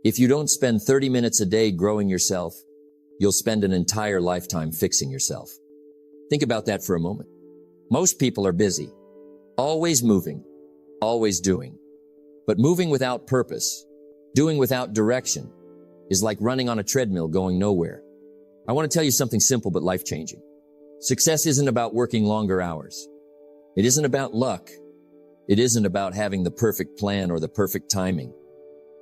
If you don't spend 30 minutes a day growing yourself, you'll spend an entire lifetime fixing yourself. Think about that for a moment. Most people are busy, always moving, always doing. But moving without purpose, doing without direction, is like running on a treadmill going nowhere. I want to tell you something simple but life-changing. Success isn't about working longer hours. It isn't about luck. It isn't about having the perfect plan or the perfect timing.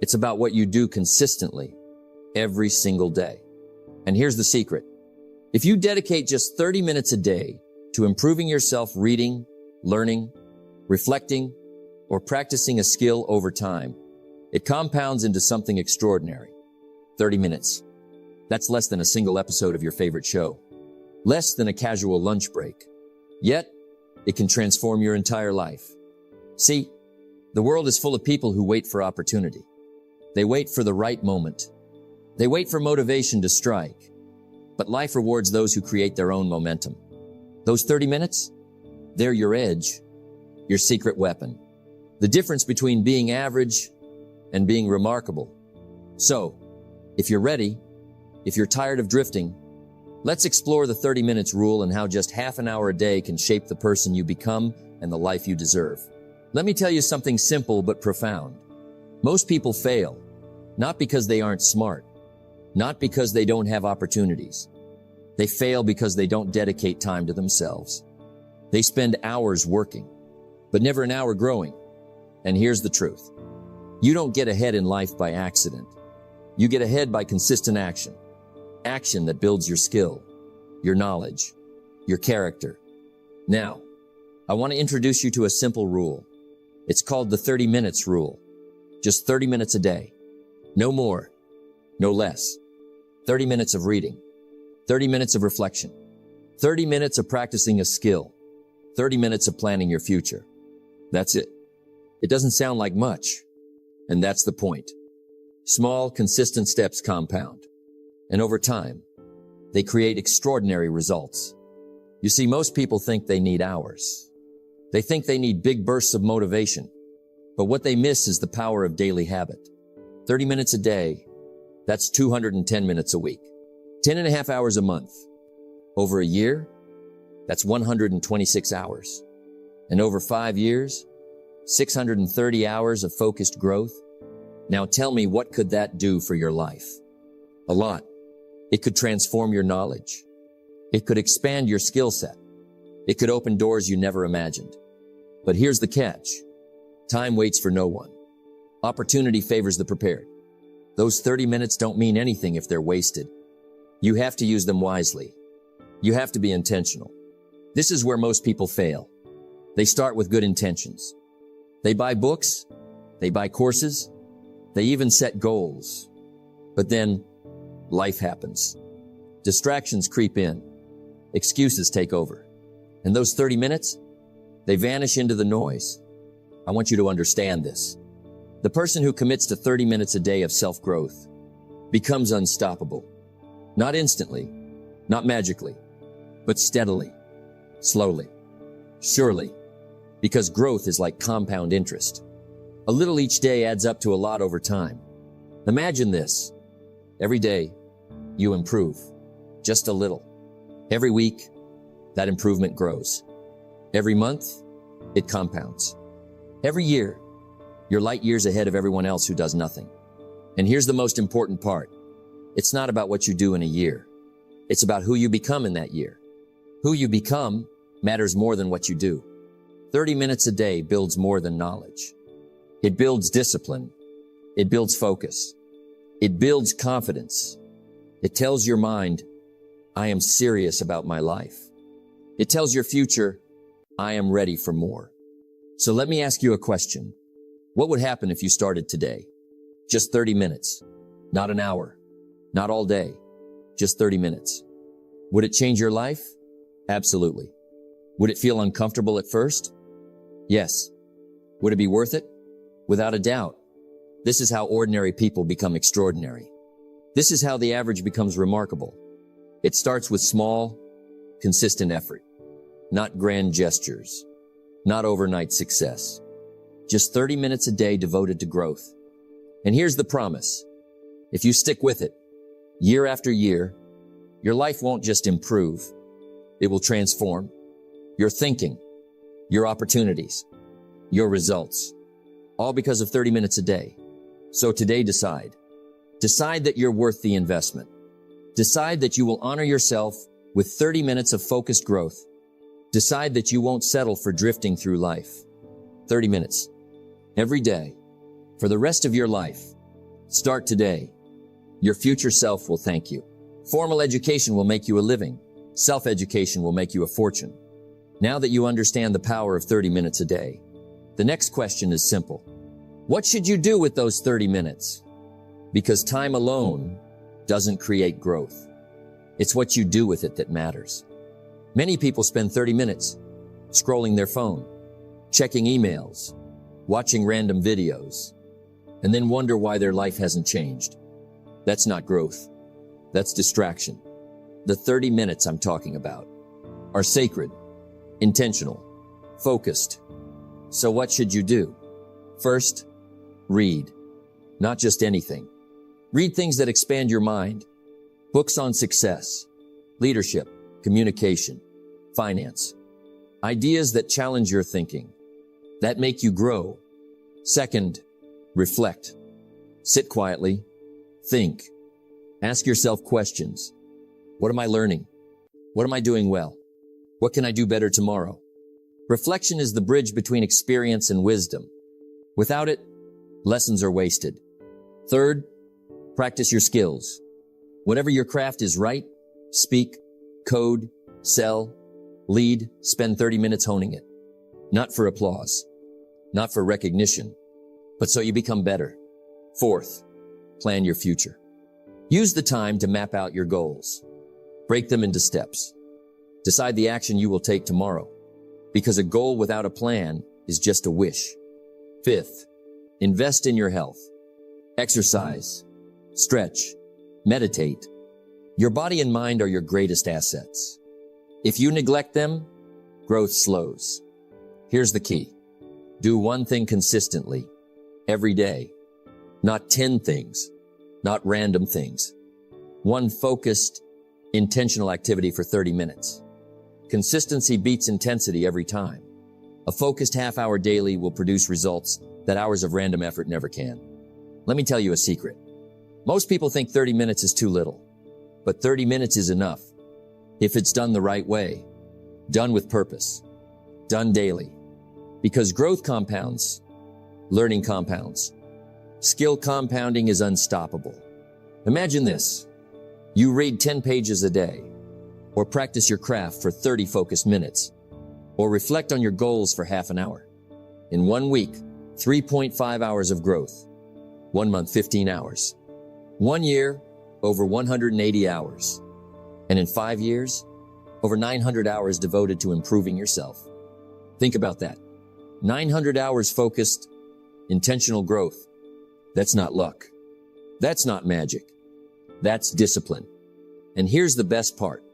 It's about what you do consistently, every single day. And here's the secret. If you dedicate just 30 minutes a day to improving yourself reading, learning, reflecting, or practicing a skill over time, it compounds into something extraordinary. 30 minutes. That's less than a single episode of your favorite show. Less than a casual lunch break. Yet, it can transform your entire life. See, the world is full of people who wait for opportunity. They wait for the right moment. They wait for motivation to strike. But life rewards those who create their own momentum. Those 30 minutes, they're your edge, your secret weapon. The difference between being average and being remarkable. So, if you're ready, if you're tired of drifting, let's explore the 30 minutes rule and how just half an hour a day can shape the person you become and the life you deserve. Let me tell you something simple but profound. Most people fail, not because they aren't smart, not because they don't have opportunities. They fail because they don't dedicate time to themselves. They spend hours working, but never an hour growing. And here's the truth. You don't get ahead in life by accident. You get ahead by consistent action. Action that builds your skill, your knowledge, your character. Now, I want to introduce you to a simple rule. It's called the 30 minutes rule. Just 30 minutes a day. No more, no less. 30 minutes of reading, 30 minutes of reflection, 30 minutes of practicing a skill, 30 minutes of planning your future. That's it. It doesn't sound like much, and that's the point. Small, consistent steps compound, and over time, they create extraordinary results. You see, most people think they need hours. They think they need big bursts of motivation, but what they miss is the power of daily habit. 30 minutes a day, that's 210 minutes a week. 10 and a half hours a month. Over a year, that's 126 hours. And over 5 years, 630 hours of focused growth. Now tell me, what could that do for your life? A lot. It could transform your knowledge. It could expand your skill set. It could open doors you never imagined. But here's the catch. Time waits for no one. Opportunity favors the prepared. Those 30 minutes don't mean anything if they're wasted. You have to use them wisely. You have to be intentional. This is where most people fail. They start with good intentions. They buy books. They buy courses. They even set goals. But then life happens. Distractions creep in. Excuses take over. And those 30 minutes, they vanish into the noise. I want you to understand this. The person who commits to 30 minutes a day of self-growth becomes unstoppable. Not instantly, not magically, but steadily, slowly, surely, because growth is like compound interest. A little each day adds up to a lot over time. Imagine this. Every day, you improve, just a little. Every week, that improvement grows. Every month, it compounds. Every year, you're light years ahead of everyone else who does nothing. And here's the most important part. It's not about what you do in a year. It's about who you become in that year. Who you become matters more than what you do. 30 minutes a day builds more than knowledge. It builds discipline. It builds focus. It builds confidence. It tells your mind, I am serious about my life. It tells your future, I am ready for more. So let me ask you a question. What would happen if you started today? Just 30 minutes, not an hour, not all day, just 30 minutes. Would it change your life? Absolutely. Would it feel uncomfortable at first? Yes. Would it be worth it? Without a doubt. This is how ordinary people become extraordinary. This is how the average becomes remarkable. It starts with small, consistent effort, not grand gestures, not overnight success. Just 30 minutes a day devoted to growth. And here's the promise. If you stick with it, year after year, your life won't just improve. It will transform your thinking, your opportunities, your results, all because of 30 minutes a day. So today decide. Decide that you're worth the investment. Decide that you will honor yourself with 30 minutes of focused growth. Decide that you won't settle for drifting through life. 30 minutes every day for the rest of your life. Start today. Your future self will thank you. Formal education will make you a living. Self-education will make you a fortune. Now that you understand the power of 30 minutes a day, the next question is simple. What should you do with those 30 minutes? Because time alone doesn't create growth. It's what you do with it that matters. Many people spend 30 minutes scrolling their phone, checking emails, watching random videos, and then wonder why their life hasn't changed. That's not growth. That's distraction. The 30 minutes I'm talking about are sacred, intentional, focused. So what should you do? First, read. Not just anything. Read things that expand your mind. Books on success, leadership, communication, finance. Ideas that challenge your thinking, that make you grow. Second, reflect. Sit quietly. Think. Ask yourself questions. What am I learning? What am I doing well? What can I do better tomorrow? Reflection is the bridge between experience and wisdom. Without it, lessons are wasted. Third, practice your skills. Whatever your craft is, write, speak, code, sell, lead, spend 30 minutes honing it. Not for applause, not for recognition, but so you become better. Fourth, plan your future. Use the time to map out your goals. Break them into steps. Decide the action you will take tomorrow, because a goal without a plan is just a wish. Fifth, invest in your health. Exercise, stretch, meditate. Your body and mind are your greatest assets. If you neglect them, growth slows. Here's the key. Do one thing consistently, every day. Not 10 things, not random things. One focused, intentional activity for 30 minutes. Consistency beats intensity every time. A focused half-hour daily will produce results that hours of random effort never can. Let me tell you a secret. Most people think 30 minutes is too little, but 30 minutes is enough. If it's done the right way, done with purpose, done daily. Because growth compounds, learning compounds. Skill compounding is unstoppable. Imagine this. You read 10 pages a day, or practice your craft for 30 focused minutes, or reflect on your goals for half an hour. In 1 week, 3.5 hours of growth. 1 month, 15 hours. 1 year, over 180 hours. And in 5 years, over 900 hours devoted to improving yourself. Think about that. 900 hours focused, intentional growth. That's not luck. That's not magic. That's discipline. And here's the best part.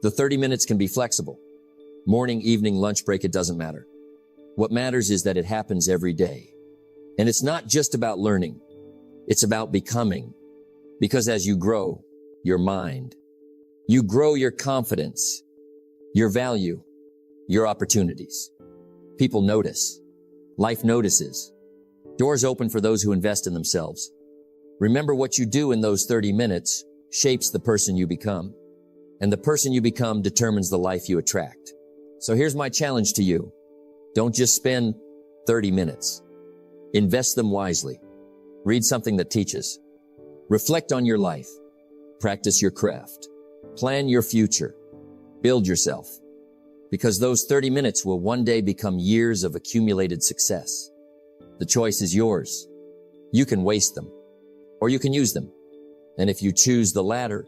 The 30 minutes can be flexible. Morning, evening, lunch break, it doesn't matter. What matters is that it happens every day. And it's not just about learning. It's about becoming. Because as you grow your mind, you grow your confidence, your value, your opportunities. People notice. Life notices. Doors open for those who invest in themselves. Remember, what you do in those 30 minutes shapes the person you become. And the person you become determines the life you attract. So here's my challenge to you. Don't just spend 30 minutes. Invest them wisely. Read something that teaches. Reflect on your life. Practice your craft. Plan your future. Build yourself. Because those 30 minutes will one day become years of accumulated success. The choice is yours. You can waste them, or you can use them. And if you choose the latter,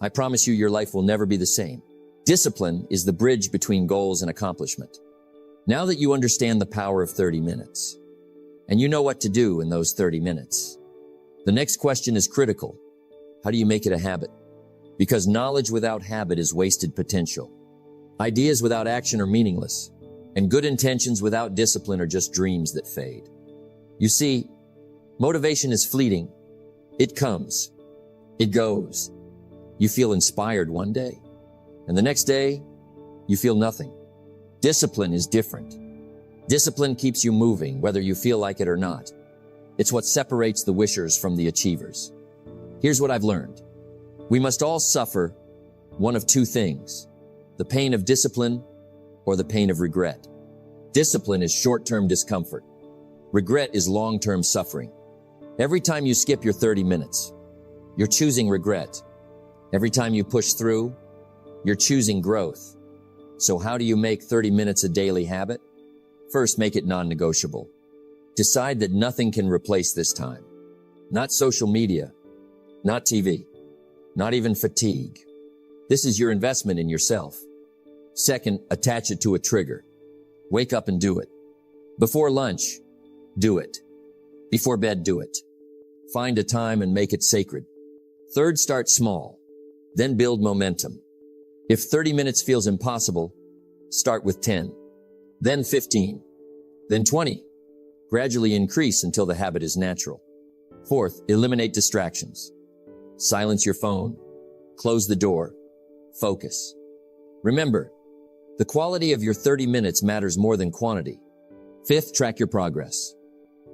I promise you your life will never be the same. Discipline is the bridge between goals and accomplishment. Now that you understand the power of 30 minutes, and you know what to do in those 30 minutes, the next question is critical. How do you make it a habit? Because knowledge without habit is wasted potential. Ideas without action are meaningless, and good intentions without discipline are just dreams that fade. You see, Motivation is fleeting. It comes. It goes. You feel inspired one day, and the next day, you feel nothing. Discipline is different. Discipline keeps you moving, whether you feel like it or not. It's what separates the wishers from the achievers. Here's what I've learned. We must all suffer one of two things: the pain of discipline or the pain of regret. Discipline is short-term discomfort. Regret is long-term suffering. Every time you skip your 30 minutes, you're choosing regret. Every time you push through, you're choosing growth. So how do you make 30 minutes a daily habit? First, make it non-negotiable. Decide that nothing can replace this time. Not social media, not TV, not even fatigue. This is your investment in yourself. Second, attach it to a trigger. Wake up and do it. Before lunch, do it. Before bed, do it. Find a time and make it sacred. Third, start small, then build momentum. If 30 minutes feels impossible, start with 10, then 15, then 20. Gradually increase until the habit is natural. Fourth, eliminate distractions. Silence your phone. Close the door. Focus. Remember, the quality of your 30 minutes matters more than quantity. Fifth, track your progress.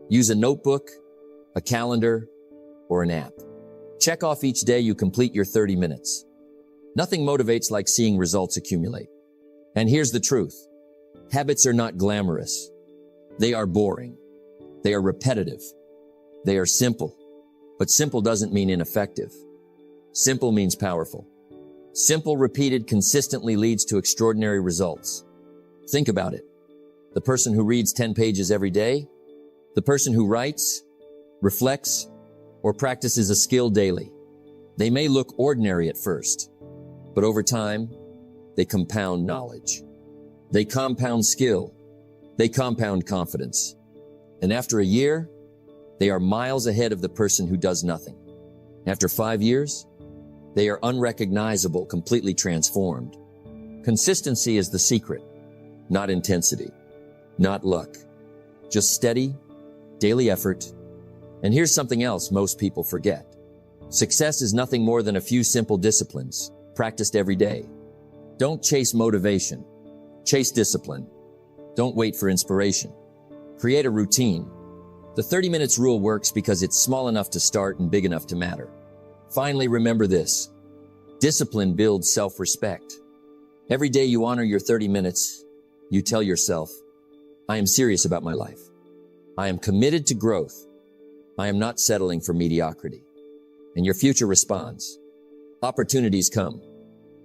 Use a notebook, a calendar, or an app. Check off each day you complete your 30 minutes. Nothing motivates like seeing results accumulate. And here's the truth. Habits are not glamorous. They are boring. They are repetitive. They are simple. But simple doesn't mean ineffective. Simple means powerful. Simple repeated consistently leads to extraordinary results. Think about it. The person who reads 10 pages every day, the person who writes, reflects, or practices a skill daily. They may look ordinary at first, but over time, they compound knowledge. They compound skill. They compound confidence. And after a year, they are miles ahead of the person who does nothing. After 5 years, they are unrecognizable, completely transformed. Consistency is the secret, not intensity, not luck, just steady, daily effort. And here's something else most people forget. Success is nothing more than a few simple disciplines, practiced every day. Don't chase motivation. Chase discipline. Don't wait for inspiration. Create a routine. The 30 minutes rule works because it's small enough to start and big enough to matter. Finally, remember this. Discipline builds self-respect. Every day you honor your 30 minutes, you tell yourself, I am serious about my life. I am committed to growth. I am not settling for mediocrity. And your future responds. Opportunities come.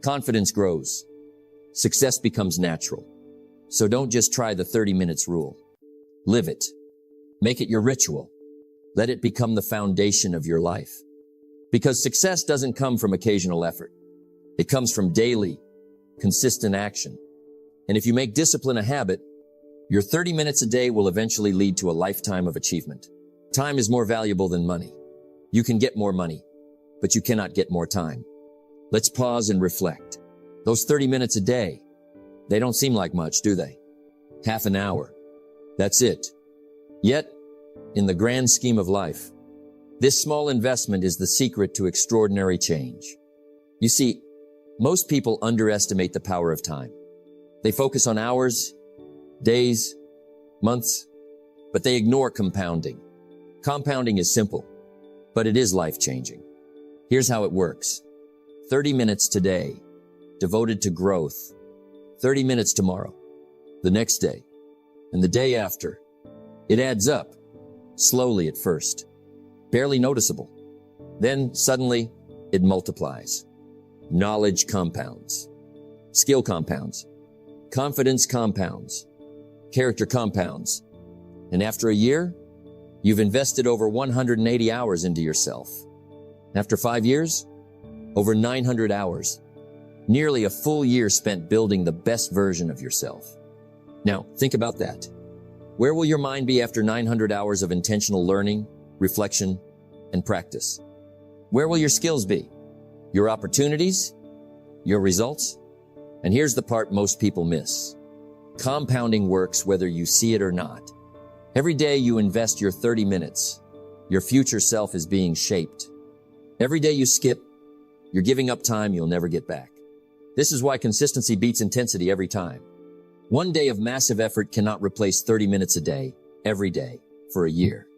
Confidence grows. Success becomes natural. So don't just try the 30 minutes rule. Live it. Make it your ritual. Let it become the foundation of your life. Because success doesn't come from occasional effort. It comes from daily, consistent action. And if you make discipline a habit, your 30 minutes a day will eventually lead to a lifetime of achievement. Time is more valuable than money. You can get more money, but you cannot get more time. Let's pause and reflect. Those 30 minutes a day, they don't seem like much, do they? Half an hour. That's it. Yet, in the grand scheme of life, this small investment is the secret to extraordinary change. You see, most people underestimate the power of time. They focus on hours, days, months, but they ignore compounding. Compounding is simple, but it is life-changing. Here's how it works. 30 minutes today, devoted to growth. 30 minutes tomorrow, the next day, and the day after. It adds up, slowly at first, barely noticeable. Then suddenly, it multiplies. Knowledge compounds. Skill compounds. Confidence compounds. Character compounds. And after a year, you've invested over 180 hours into yourself. After 5 years, over 900 hours. Nearly a full year spent building the best version of yourself. Now, think about that. Where will your mind be after 900 hours of intentional learning, reflection, and practice? Where will your skills be? Your opportunities? Your results? And here's the part most people miss. Compounding works whether you see it or not. Every day you invest your 30 minutes. Your future self is being shaped. Every day you skip, you're giving up time you'll never get back. This is why consistency beats intensity every time. One day of massive effort cannot replace 30 minutes a day, every day, for a year.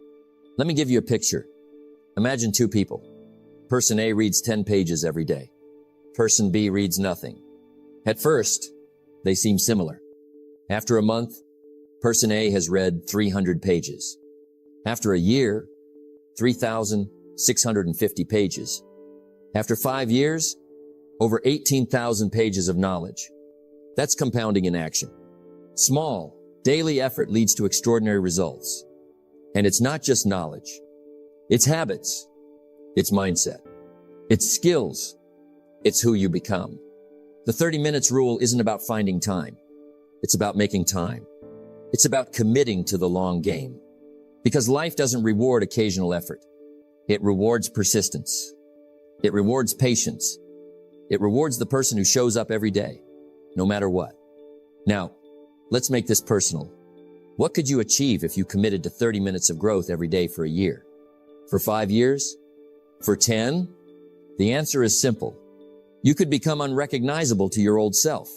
Let me give you a picture. Imagine two people. Person A reads 10 pages every day. Person B reads nothing. At first, they seem similar. After a month, person A has read 300 pages. After a year, 3,650 pages. After 5 years, over 18,000 pages of knowledge. That's compounding in action. Small, daily effort leads to extraordinary results. And it's not just knowledge. It's habits. It's mindset. It's skills. It's who you become. The 30 minutes rule isn't about finding time. It's about making time. It's about committing to the long game. Because life doesn't reward occasional effort. It rewards persistence. It rewards patience. It rewards the person who shows up every day, no matter what. Now, let's make this personal. What could you achieve if you committed to 30 minutes of growth every day for a year? For 5 years? For 10? The answer is simple. You could become unrecognizable to your old self.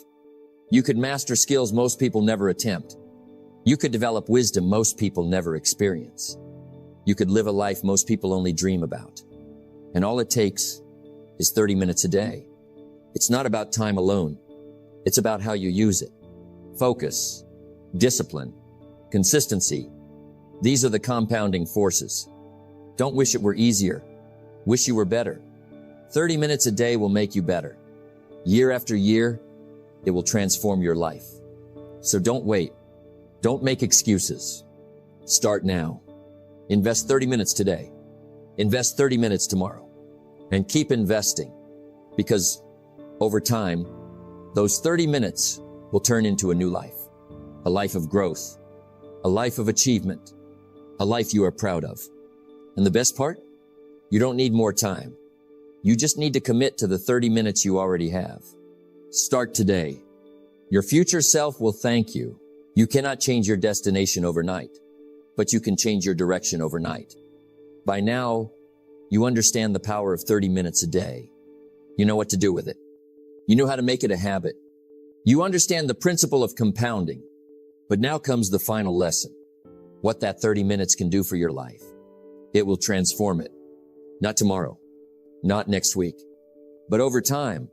You could master skills most people never attempt. You could develop wisdom most people never experience. You could live a life most people only dream about. And all it takes is 30 minutes a day. It's not about time alone. It's about how you use it. Focus, discipline, consistency. These are the compounding forces. Don't wish it were easier. Wish you were better. 30 minutes a day will make you better. Year after year, it will transform your life. So don't wait. Don't make excuses. Start now. Invest 30 minutes today. Invest 30 minutes tomorrow. And keep investing. Because over time, those 30 minutes will turn into a new life. A life of growth. A life of achievement. A life you are proud of. And the best part? You don't need more time. You just need to commit to the 30 minutes you already have. Start today. Your future self will thank you. You cannot change your destination overnight, but you can change your direction overnight. By now, you understand the power of 30 minutes a day. You know what to do with it. You know how to make it a habit. You understand the principle of compounding. But now comes the final lesson. What that 30 minutes can do for your life. It will transform it. Not tomorrow. Not next week. But over time,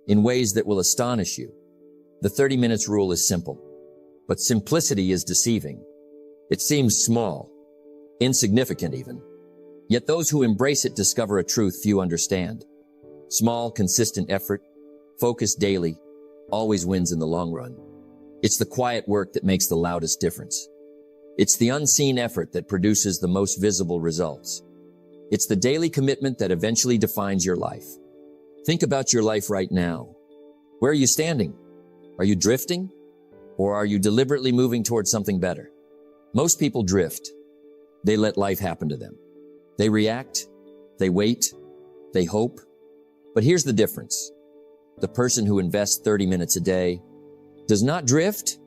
in ways that will astonish you. The 30 minutes rule is simple. But simplicity is deceiving. It seems small, insignificant even. Yet those who embrace it discover a truth few understand. Small, consistent effort, focused daily, always wins in the long run. It's the quiet work that makes the loudest difference. It's the unseen effort that produces the most visible results. It's the daily commitment that eventually defines your life. Think about your life right now. Where are you standing? Are you drifting? Or are you deliberately moving towards something better? Most people drift. They let life happen to them. They react, they wait, they hope. But here's the difference. The person who invests 30 minutes a day does not drift.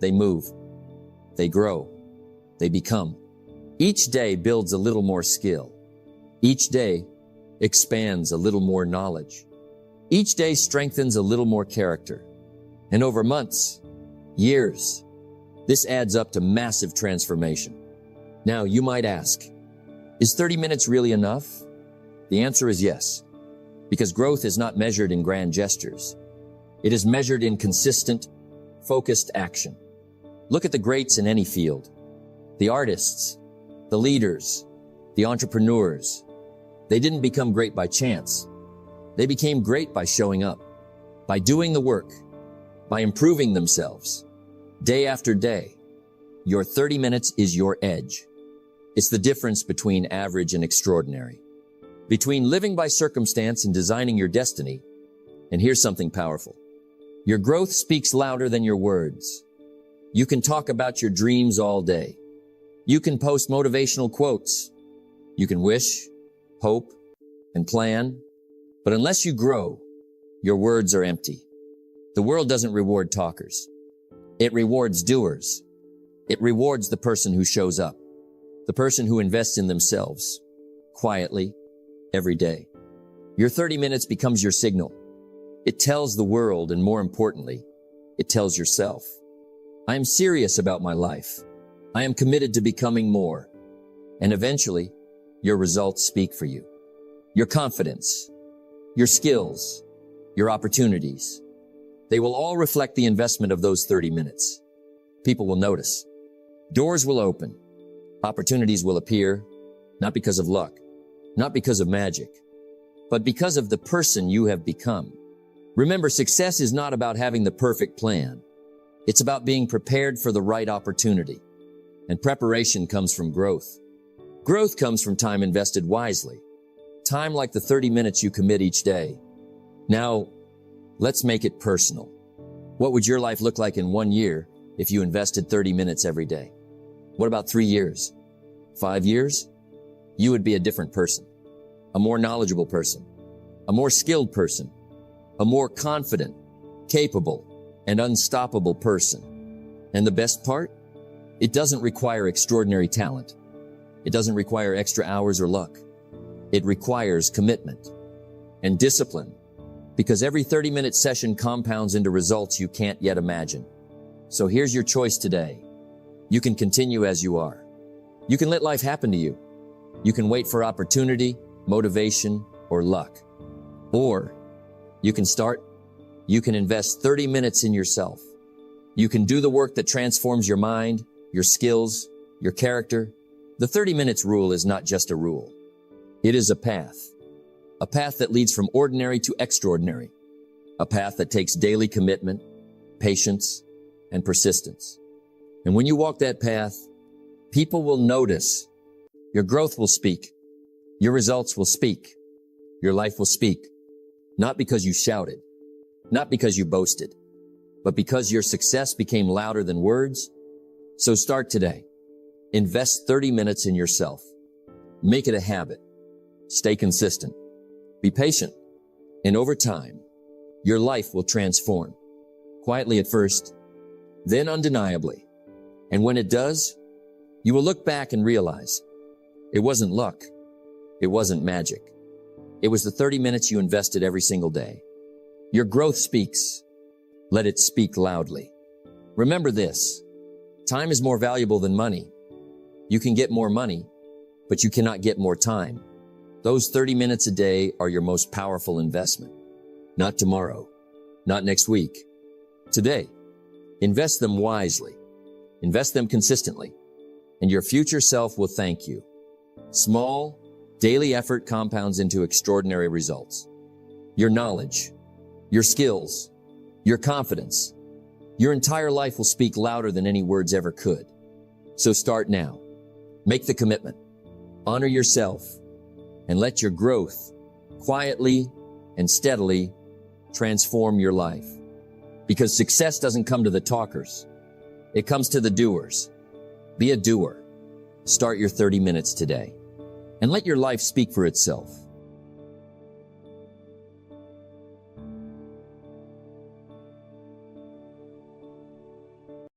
They move. They grow. They become. Each day builds a little more skill. Each day expands a little more knowledge. Each day strengthens a little more character. And over months, years, this adds up to massive transformation. Now, you might ask, is 30 minutes really enough? The answer is yes, because growth is not measured in grand gestures. It is measured in consistent, focused action. Look at the greats in any field. The artists, the leaders, the entrepreneurs. They didn't become great by chance. They became great by showing up, by doing the work, by improving themselves. Day after day, your 30 minutes is your edge. It's the difference between average and extraordinary, between living by circumstance and designing your destiny. And here's something powerful. Your growth speaks louder than your words. You can talk about your dreams all day. You can post motivational quotes. You can wish, hope, and plan. But unless you grow, your words are empty. The world doesn't reward talkers. It rewards doers. It rewards the person who shows up. The person who invests in themselves, quietly, every day. Your 30 minutes becomes your signal. It tells the world, and more importantly, it tells yourself. I am serious about my life. I am committed to becoming more. And eventually, your results speak for you. Your confidence, your skills, your opportunities. They will all reflect the investment of those 30 minutes. People will notice. Doors will open. Opportunities will appear, not because of luck, not because of magic, but because of the person you have become. Remember, success is not about having the perfect plan. It's about being prepared for the right opportunity. And preparation comes from growth. Growth comes from time invested wisely. Time like the 30 minutes you commit each day. Now, let's make it personal. What would your life look like in 1 year if you invested 30 minutes every day? What about 3 years? 5 years? You would be a different person. A more knowledgeable person. A more skilled person. A more confident, capable, and unstoppable person. And the best part? It doesn't require extraordinary talent. It doesn't require extra hours or luck. It requires commitment and discipline, because every 30-minute session compounds into results you can't yet imagine. So here's your choice today. You can continue as you are. You can let life happen to you. You can wait for opportunity, motivation, or luck. Or you can start. You can invest 30 minutes in yourself. You can do the work that transforms your mind, your skills, your character. The 30 minutes rule is not just a rule. It is a path that leads from ordinary to extraordinary, a path that takes daily commitment, patience, and persistence. And when you walk that path, people will notice. Your growth will speak. Your results will speak. Your life will speak. Not because you shouted, not because you boasted, but because your success became louder than words. So start today. Invest 30 minutes in yourself. Make it a habit. Stay consistent. Be patient. And over time, your life will transform. Quietly at first, then undeniably. And when it does, you will look back and realize it wasn't luck. It wasn't magic. It was the 30 minutes you invested every single day. Your growth speaks. Let it speak loudly. Remember this. Time is more valuable than money. You can get more money, but you cannot get more time. Those 30 minutes a day are your most powerful investment. Not tomorrow, not next week. Today, invest them wisely. Invest them consistently, and your future self will thank you. Small, daily effort compounds into extraordinary results. Your knowledge, your skills, your confidence, your entire life will speak louder than any words ever could. So start now. Make the commitment. Honor yourself, and let your growth quietly and steadily transform your life. Because success doesn't come to the talkers. It comes to the doers. Be a doer. Start your 30 minutes today, and let your life speak for itself.